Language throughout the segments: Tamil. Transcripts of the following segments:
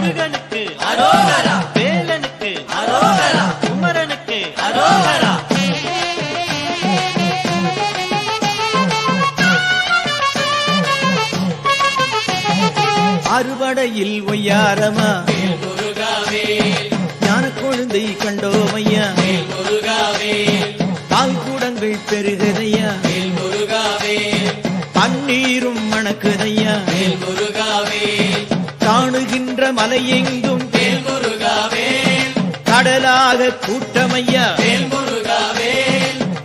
முருகனுக்கு அரோகரா, வேலனுக்கு அரோகரா, குமரனுக்கு அரோகரா. அறுவடையில் ஒய்யாரமா ஞான கொழுந்தை கண்டோமையா, பால் கூடங்கள் பெருகுதையா, பன்னீரும் மணக்குதையா, காணுகின்ற மலையெங்கும் கடலாக கூட்டமையா,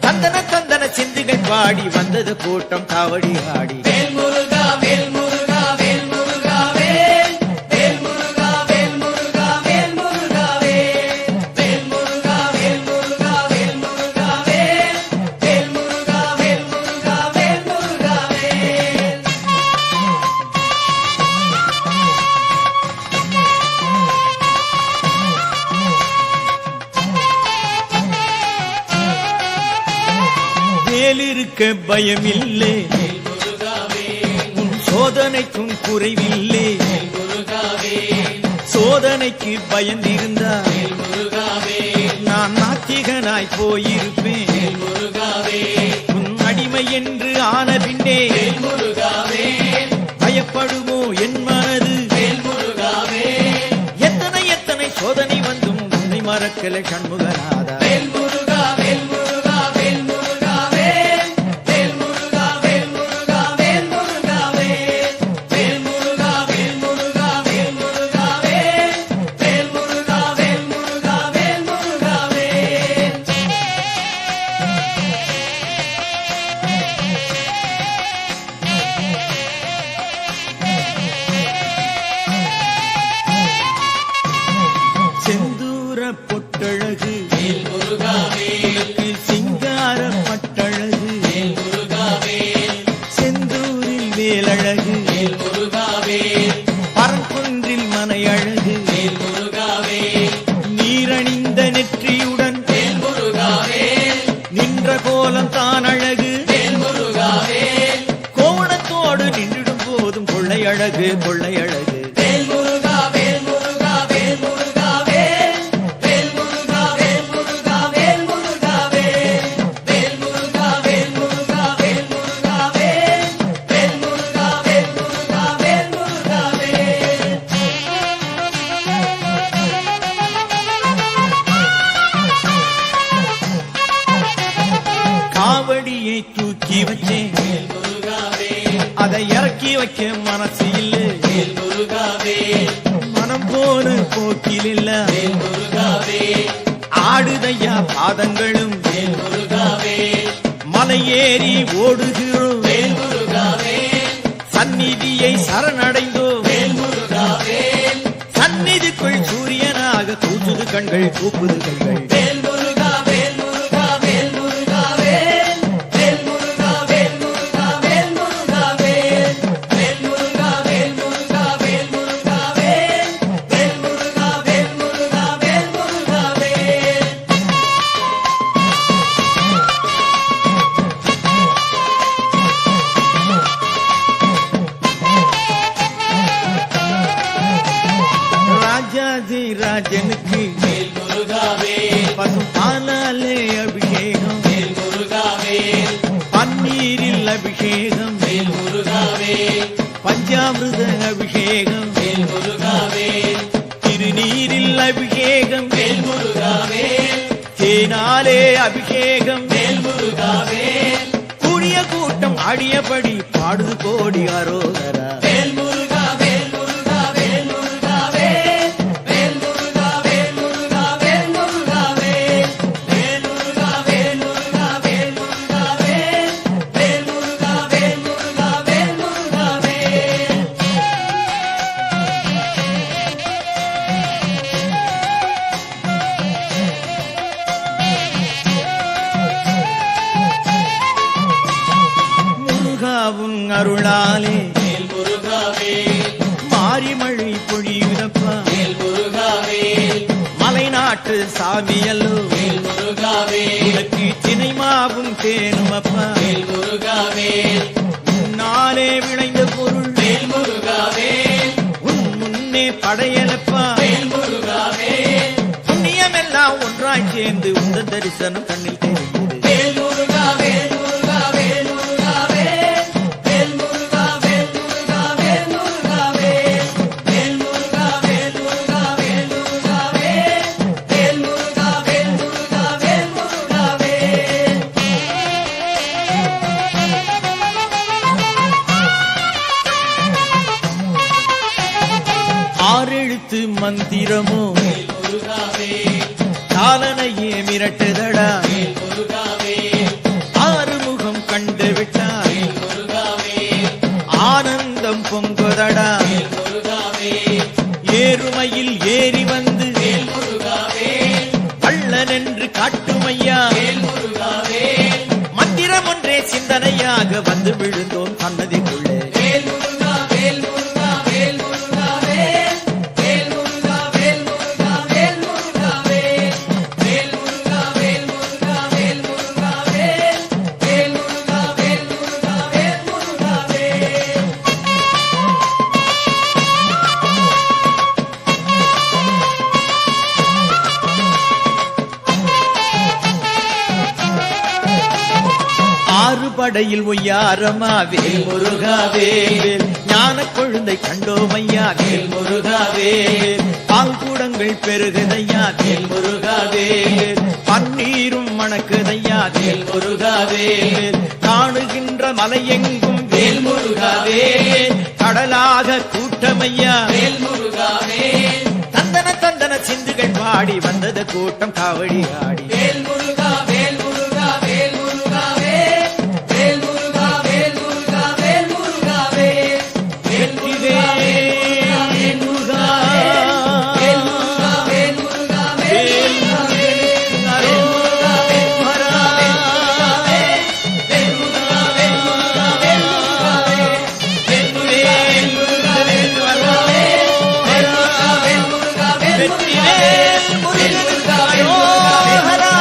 தந்தன தந்தன சிந்துகள் பாடி வந்தது கூட்டம் காவடி ஆடி. வேலிருக்க பயமில்லை, உன் சோதனைக்கும் குறைவில்லை, சோதனைக்கு பயந்திருந்தா நான் நாத்திகனாய் போயிருப்பேன். உன் அடிமை என்று ஆன பின்னே பயப்படுமோ என் மனது? எத்தனை எத்தனை சோதனை வந்தும் உன்னை மறக்கல சண்முகநாதா. பொட்டழகு சிங்கார பட்டழகு, செந்தூரில் வேலழகு, பரங்குன்றில் மனையழகு, நீரணிந்த நெற்றியுடன் நின்ற கோலம் தான் அழகு, கோணத்தோடு நின்றிடும் போதும் கொள்ளையழகு கொள்ளையழகு. காவடியை தூக்கி வச்சேன், அதை இறக்கி வைக்க மனசு இல்லை, மனம் போன போக்கில் இல்ல, ஆடுதையா பாதங்களும் மலை ஏறி ஓடுகிறோம், சந்நிதியை சரணடைந்தோம், சந்நிதிக்குள் சூரியனாக தூக்குது கண்கள் கூப்புது கண்கள். ராஜனுக்கு பசும் பாலாலே அபிஷேகம், பன்னீரில் அபிஷேகம், பஞ்சாமிருத அபிஷேகம், திருநீரில் அபிஷேகம், தேனாலே அபிஷேகம், கூடிய கூட்டம் ஆடியபடி பாடுது கோடி அரோகரா. அருளாலே மாரிமழை பொழியுதப்பா, மலைநாட்டு சாமியல்லோ உனக்கு தினைமாவும் தேனுமப்பா, முன்னாலே விளைந்த பொருள் உன் முன்னே படையலப்பா புண்ணியமெல்லாம் ஒன்றாய் சேர்ந்து உந்த தரிசனம் கண்ணில் தெரியுது. ஆறெழுத்து மந்திரமோ காலனையே மிரட்டுதடா, ஆறுமுகம் கண்டு விட்டாய் ஆனந்தம் பொங்குதடா, ஏறுமையில் ஏறி வந்து வள்ளன் என்று காட்டுமையா, மந்திரம் ஒன்றே சிந்தனையாக வந்து விழுந்தோம் சன்னதிக்குள்ளே. படையில் ஒய்யாரமா வேல் முருகாவே, ஞான கொழுந்தை கண்டோமையா வேல் முருகாவே, பால் கூடங்கள் பெருகுதையா வேல் முருகாவே, பன்னீரும் மணக்குதையா வேல் முருகாவே, காணுகின்ற மலையெங்கும் வேல் முருகாவே, கடலாக கூட்டமையா வேல் முருகாவே, தந்தன தந்தன சிந்துகள் பாடி வந்தது கூட்டம் காவடி ஆடி. வேல் முருகா வேல் முருகா வேல் முருகாவே, வேல் முருகா வேல் முருகா வேல் முருகாவே, வெற்றி வேல் முருகா வேல் முருகா வேல் முருகா வேல் முருகா வேல் முருகா வேல் முருகா வேல் முருகா வேல் முருகா வேல் முருகா வேல் முருகா வேல் முருகா வெற்றி வேல் முருகா வேல் முருகா வேல் முருகா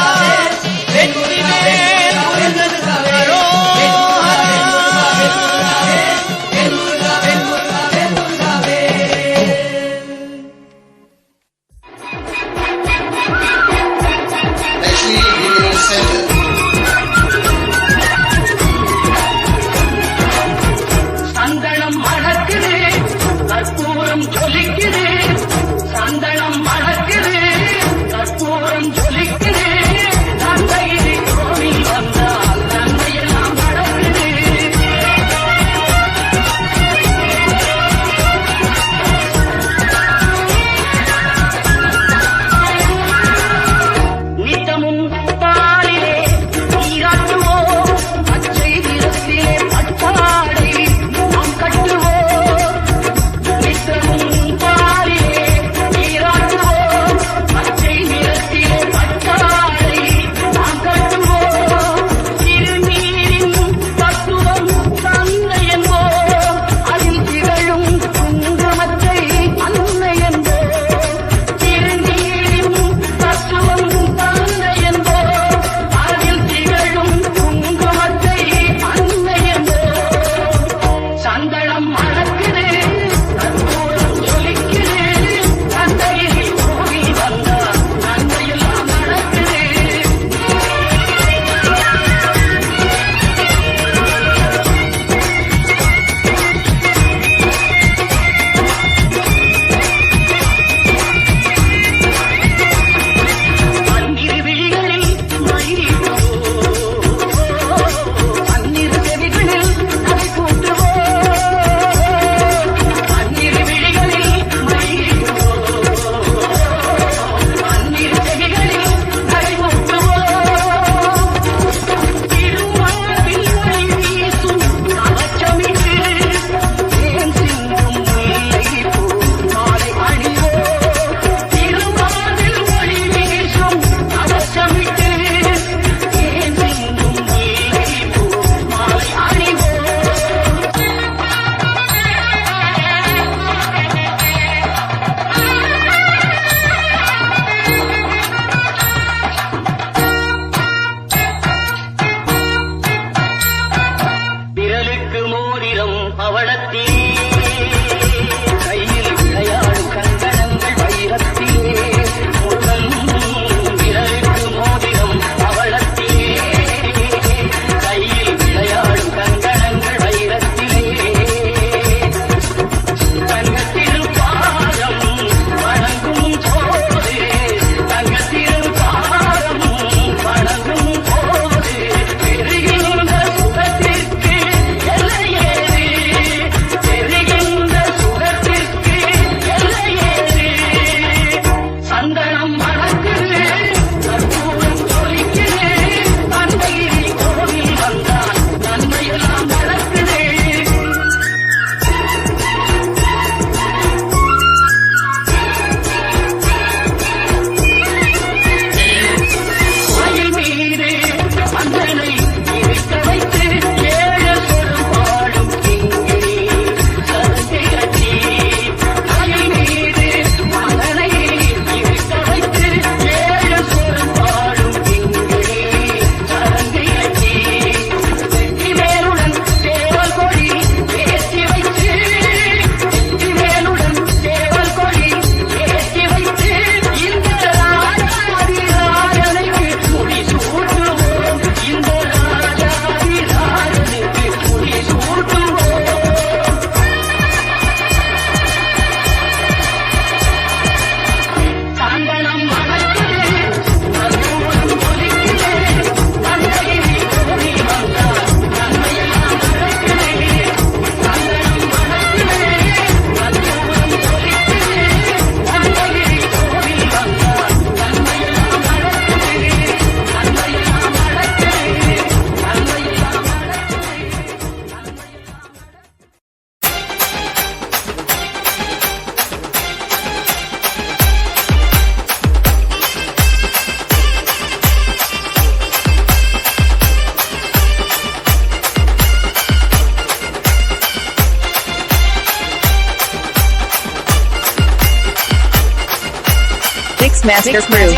Mixmaster Crew.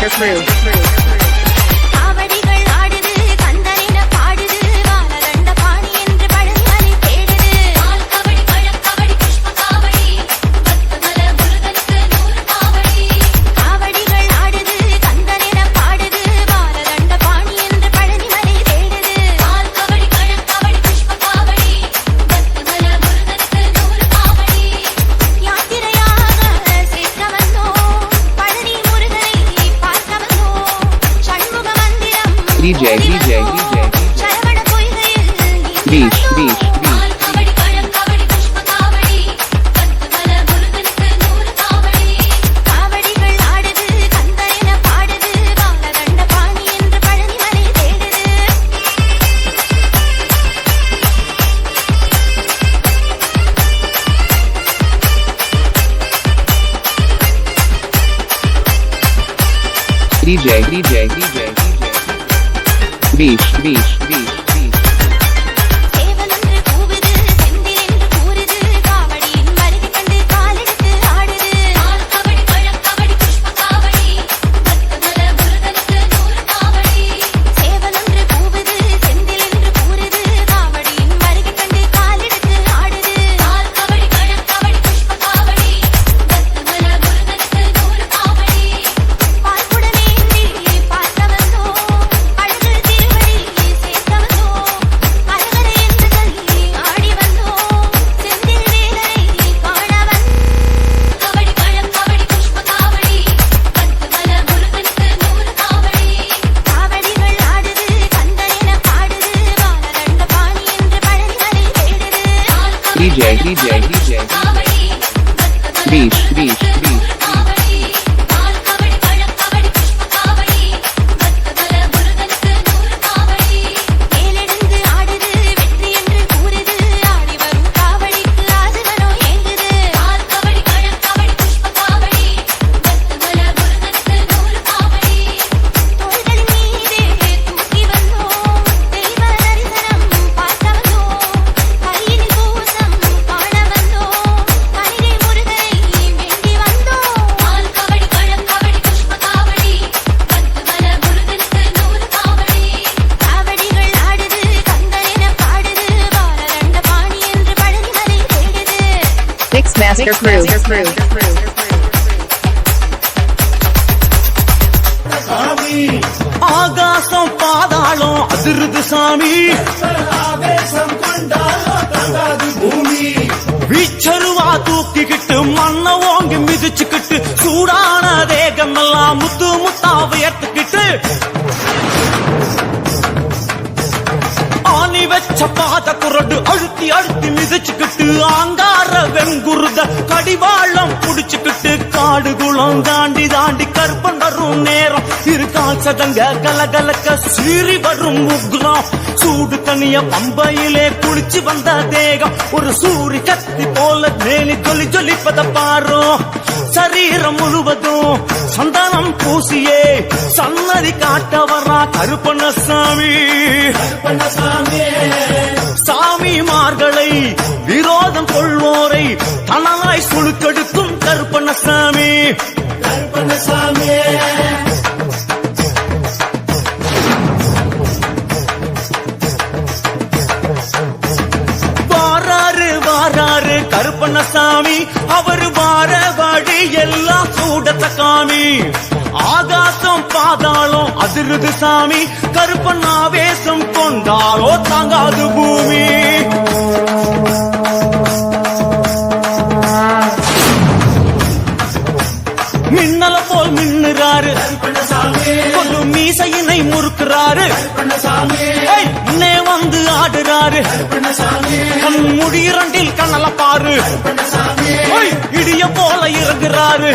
காவடிகள் ஆடுது கந்தனின பாடுது வானதண்ட பாணி என்று பழனிமலை தேடுது ஆல் கபடி பழக்கபடி புஷ்ப காவடி பக்தமல முருகனுக்கு 100 காவடி காவடிகள் ஆடுது கந்தனின பாடுது வானதண்ட பாணி என்று பழனிமலை தேடுது ஆல் கபடி பழக்கபடி புஷ்ப காவடி பக்தமல முருகனுக்கு 100 காவடி யாத்திரையாக சேர்க்க வந்தோம் பழனி முருகனை பார்க்க வந்தோம் ஷண்முக மந்திரம் DJ. சரவண பொய்கையில் Beach. ஆல் கபடி பழக்கபடி புஷ்ப காவடி பக்தமல முருகனுக்கு 100 காவடி காவடிகள் ஆடுது கந்தனின பாடுது வானதண்ட பாணி என்று பழனிமலை தேடுது DJ. Beach. சேவலொன்று கூவுது செந்திலென்று கூறுது காவடியின் வருகை கண்டு காலெடுத்து ஆடுது ஆல் கபடி பழக்கபடி புஷ்ப காவடி பக்தமல முருகனுக்கு 100 காவடி சேவலொன்று கூவுது செந்திலென்று கூறுது காவடியின் வருகை கண்டு காலெடுத்து ஆடுது ஆல் கபடி பழக்கபடி புஷ்ப காவடி பக்தமல முருகனுக்கு 100 காவடி பார்க்குடமேந்தி பார்க்க வந்தோம் அழகு திருவடி சேர்க்க வந்தோம் அழகரை என்று சொல்லி ஆடி வந்தோம் செந்தில் வேலரை காண கபடி பழக்கபடி புஷ்ப காவடி பக்தமல முருகனுக்கு 100 காவடி காவடிகள் ஆடுது கந்தனின பாடுது வானதண்ட பாணி என்று பழனிமலை தேடுது ஆல் கபடி DJ. காவடி Beach. காவடி ஆல் கபடி பழக்கபடி புஷ்ப காவடி பக்தமல முருகனுக்கு 100 காவடி மேலெழுந்து ஆடுது வெற்றி என்று கூறுது ஆடி வரும் காவடிக்கு ஆசுவனோ ஏங்குது ஆல் கபடி பழக்கபடி புஷ்ப காவடி பக்தமல முருகனுக்கு 100 காவடி தோள்களின் மீதே தூக்கி வந்தோம் தெய்வ தரிசனம் பார்க்க வந்தோம் கையில் பூசம் காண வந்தோம் கனிகை முருகனை வேண்டி வந்தோம் ஆல் கபடி பழக்கபடி புஷ்ப காவடி பக்தமல முருகனுக்கு 100 காவடி காவடிகள் ஆடுது கந்தனின பாடுது வானதண்ட பாணி என்று பழனிமலை தேடுது Mixmaster Crew. ஆகாசம் பாதாளம் அதிருது சாமி வீச்சருவா தூக்கிக்கிட்டு மண்ண ஓங்கி மிதிச்சுக்கிட்டு சூடான தேகம் எல்லாம் முத்து முத்தா உயர்த்துக்கிட்டு ஆணி வச்ச பாத குரடு அழுத்தி மிதிச்சுக்கிட்டு ஆங்கார வெங்குருத கடிவாளம் புடிச்சுக்கிட்டு காடு குளம் தாண்டி கருப்பன் வரும் நேரம் இருக்கால் சதங்க கலகலக்க சீறி வரும் உக்ரம் சூடு தனிய பம்பையிலே குளிச்சு வந்த தேகம் ஒரு சூரி கத்தி போல மேலி ஜொலிப்பத பாரும் சரீரம் முழுவதும் சந்தனம் பூசியே சன்னதி காட்ட வரா கருப்பண்ணசாமி சாமிமார்களை விரோதம் கொள்வோரை தனலாய் சுழுக்கெடுக்கும் கருப்பண்ணசாமி வாராரு கருப்பண்ணசாமி அவர் வார வழி எல்லாம் சூடத்த காமி ஆகாசம் பாதாளம் அதிருது சாமி கருப்பன் ஆவேசம் கொண்டாலோ தாங்காது பூமி மின்னல போல் மின்னுறாரு கொல்லும் மீசையினை முறுக்குறாரு முன்னே வந்து ஆடுறாரு கண் முடியிரண்டில் கண்ணல பாரு இடிய போல இறங்குறாரு